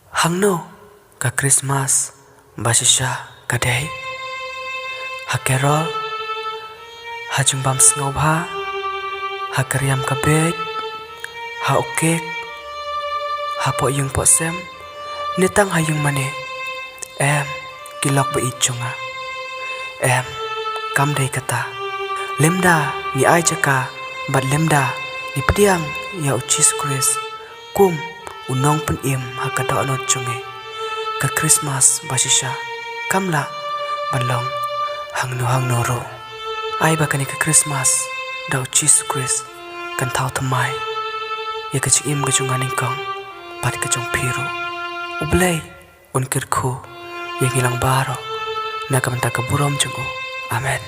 Hangno ka Christmas basisha kadai ha carol ha chumbam snobha ha karyam kabej ha okek ha po yung po sem nitang ha yung mane em kilok ba ichunga em kam dai kata lemda ni ai chaka bat lemda ni pdiang ya uchis kris kum unong pen im ha kada anot chunge ka Christmas basisha kamla balong hangno ro ai ba kani ka Christmas da uchis kris kan thau thamai ya ka chim ga chunganing kong pat ka chung phiro ublei unkir khu ya ngilang baro na kamanta ka burom chungo amen.